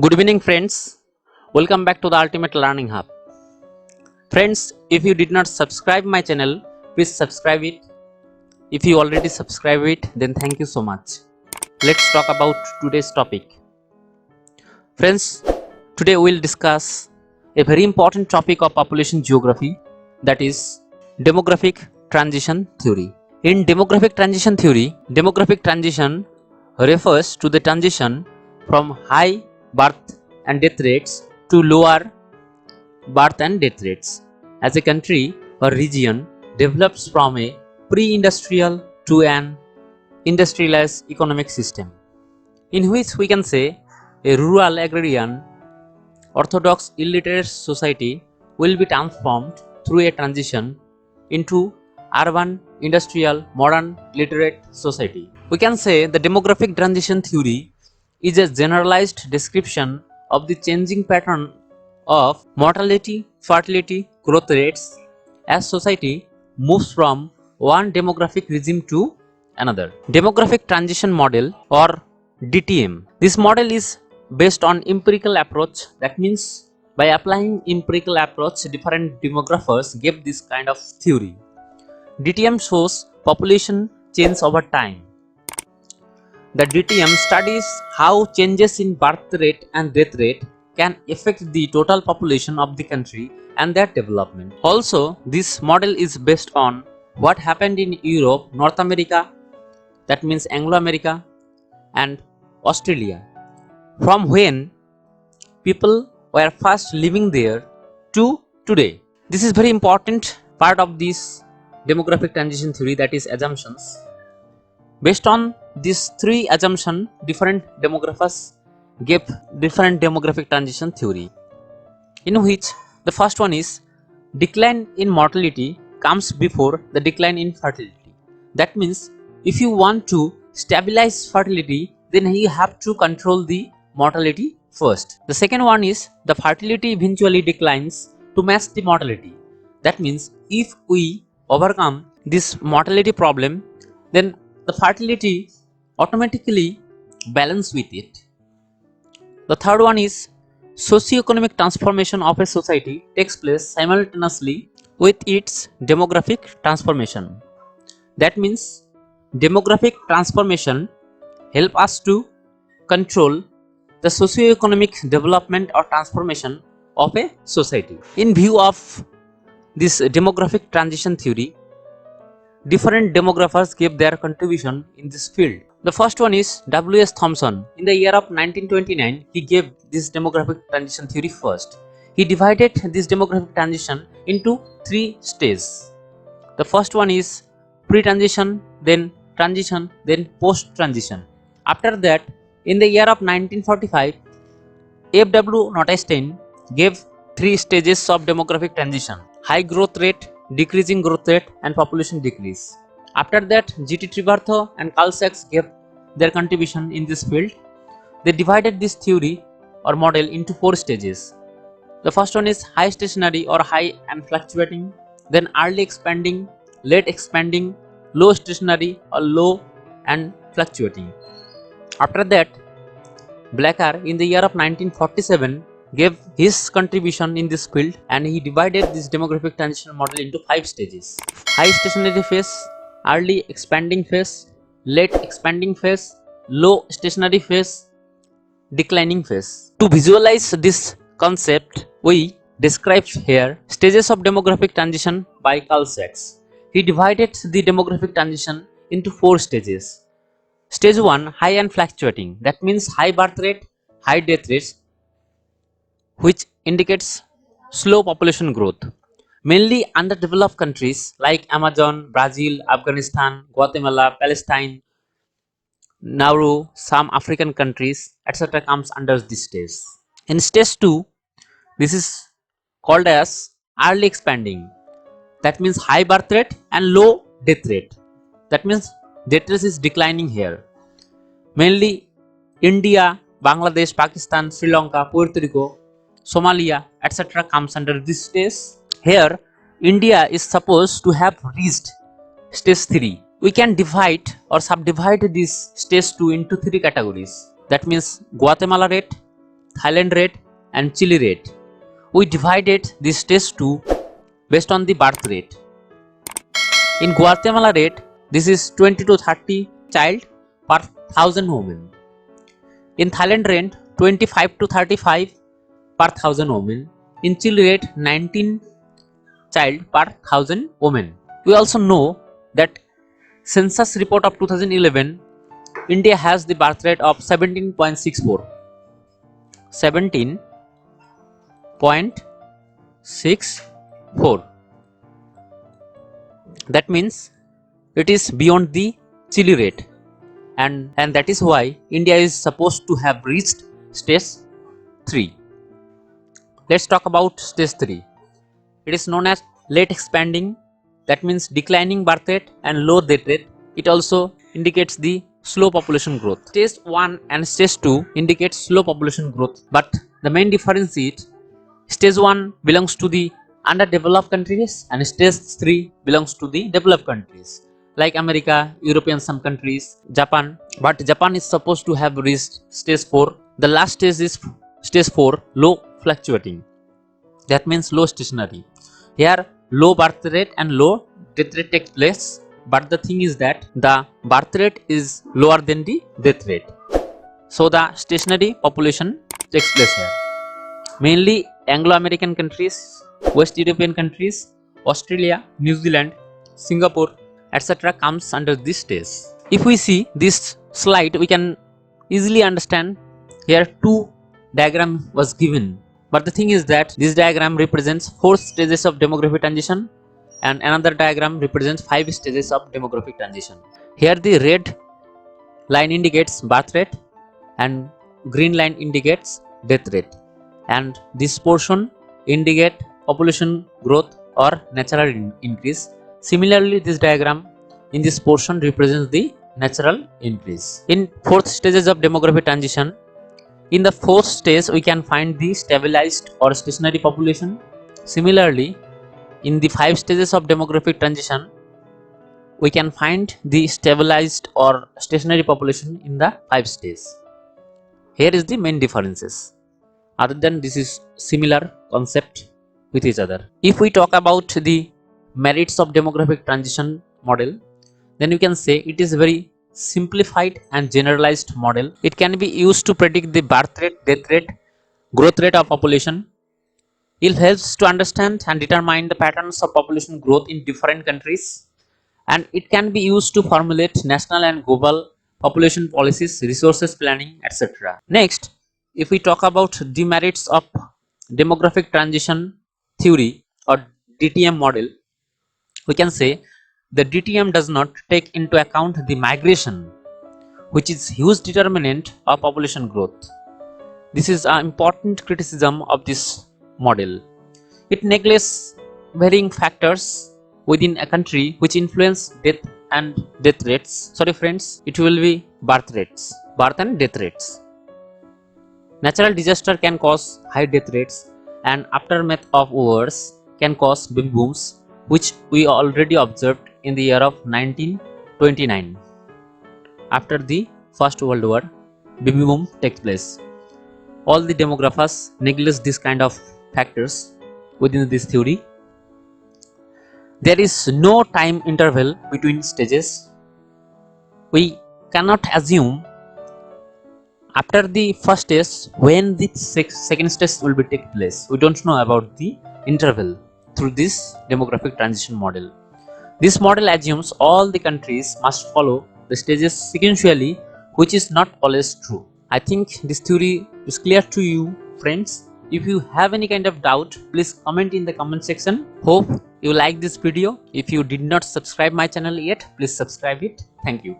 Good evening, friends. Welcome back to the Ultimate Learning Hub. Friends, if you did not subscribe my channel, please subscribe it. If you already subscribe it, then thank you so much. Let's talk about today's topic. Friends, today we will discuss a very important topic of population geography, that is demographic transition theory. In demographic transition theory, demographic transition refers to the transition from high birth and death rates to lower birth and death rates as a country or region develops from a pre-industrial to an industrialized economic system, in which we can say a rural agrarian orthodox illiterate society will be transformed through a transition into urban industrial modern literate society. We can say the demographic transition theory is a generalized description of the changing pattern of mortality, fertility, growth rates as society moves from one demographic regime to another. Demographic transition model or DTM. This model is based on empirical approach. That means by applying empirical approach, different demographers give this kind of theory. DTM shows population change over time. The DTM studies how changes in birth rate and death rate can affect the total population of the country and their development. Also, this model is based on what happened in Europe, North America, that means Anglo-America, and Australia, from when people were first living there to today. This is very important part of this demographic transition theory, that is assumptions. Based on these three assumptions, different demographers gave different demographic transition theory, in which the first one is decline in mortality comes before the decline in fertility. That means if you want to stabilize fertility, then you have to control the mortality first. The second one is the fertility eventually declines to match the mortality. That means if we overcome this mortality problem, then the fertility automatically balance with it. The third one is socio-economic transformation of a society takes place simultaneously with its demographic transformation. That means demographic transformation help us to control the socio-economic development or transformation of a society. In view of this demographic transition theory, different demographers gave their contribution in this field. The first one is W.S. Thompson. In the year of 1929, he gave this demographic transition theory first. He divided this demographic transition into three stages. The first one is pre-transition, then transition, then post-transition. After that, in the year of 1945, F.W. Notestein gave three stages of demographic transition: high growth rate, decreasing growth rate, and population decrease. After that, G.T. Tribartho and Carl Sachs gave their contribution in this field. They divided this theory or model into four stages. The first one is high stationary or high and fluctuating, then early expanding, late expanding, low stationary or low and fluctuating. After that, Blacker in the year of 1947 gave his contribution in this field, and he divided this demographic transition model into five stages: high stationary phase, early expanding phase, late expanding phase, low stationary phase, declining phase. To visualize this concept, we describe here stages of demographic transition by Carl Sachs. He divided the demographic transition into four stages. Stage 1, high and fluctuating. That means high birth rate, high death rates, which indicates slow population growth. Mainly underdeveloped countries like Amazon, Brazil, Afghanistan, Guatemala, Palestine, Nauru, some African countries, etc. comes under this stage. In stage 2, this is called as early expanding. That means high birth rate and low death rate. That means death rate is declining here. Mainly India, Bangladesh, Pakistan, Sri Lanka, Puerto Rico, Somalia, etc. comes under this stage. Here, India is supposed to have reached stage 3. We can divide or subdivide this stage 2 into three categories. That means Guatemala rate, Thailand rate and Chile rate. We divided this test to based on the birth rate. In Guatemala rate, this is 20 to 30 child per 1000 women. In Thailand rate, 25 to 35 per 1000 women. In Chile rate, 19 child per 1000 women. We also know that census report of 2011, India has the birth rate of 17.64. 17.64. That means it is beyond the Chile rate, and that is why India is supposed to have reached stage 3. Let's talk about stage 3. It is known as late expanding, that means declining birth rate and low death rate. It also indicates the slow population growth. Stage 1 and stage 2 indicate slow population growth, but the main difference is stage 1 belongs to the underdeveloped countries and stage 3 belongs to the developed countries like America, European some countries, Japan. But Japan is supposed to have reached stage 4. The last stage is stage 4, low fluctuating. That means low stationary. Here low birth rate and low death rate takes place, but the thing is that the birth rate is lower than the death rate. So the stationary population takes place here. Mainly Anglo-American countries, West European countries, Australia, New Zealand, Singapore, etc. comes under this stage. If we see this slide, we can easily understand here two diagram was given. But the thing is that this diagram represents 4 stages of demographic transition and another diagram represents 5 stages of demographic transition. Here the red line indicates birth rate and green line indicates death rate, and this portion indicate population growth or natural increase. Similarly, this diagram in this portion represents the natural increase. In 4th stages of demographic transition, in the 4th stage we can find the stabilized or stationary population. Similarly, in the 5 stages of demographic transition, we can find the stabilized or stationary population in the 5 stages. Here is the main differences. Other than this is similar concept with each other. If we talk about the merits of demographic transition model, then you can say it is very simplified and generalized model. It can be used to predict the birth rate, death rate, growth rate of population. It helps to understand and determine the patterns of population growth in different countries, and it can be used to formulate national and global population policies, resources planning, etc. Next, if we talk about demerits of demographic transition theory or DTM model, we can say the DTM does not take into account the migration, which is huge determinant of population growth. This is an important criticism of this model. It neglects varying factors within a country which influence death and death rates. Sorry friends, it will be birth rates, birth and death rates. Natural disaster can cause high death rates, and aftermath of wars can cause baby booms, which we already observed in the year of 1929. After the First World War, baby boom takes place. All the demographers neglect this kind of factors within this theory. There is no time interval between stages. We cannot assume after the first stage when the second stage will be take place. We don't know about the interval through this demographic transition model. This model assumes all the countries must follow the stages sequentially, which is not always true. I think this theory is clear to you, friends. If you have any kind of doubt, please comment in the comment section. Hope you like this video. If you did not subscribe my channel yet, please subscribe it. Thank you.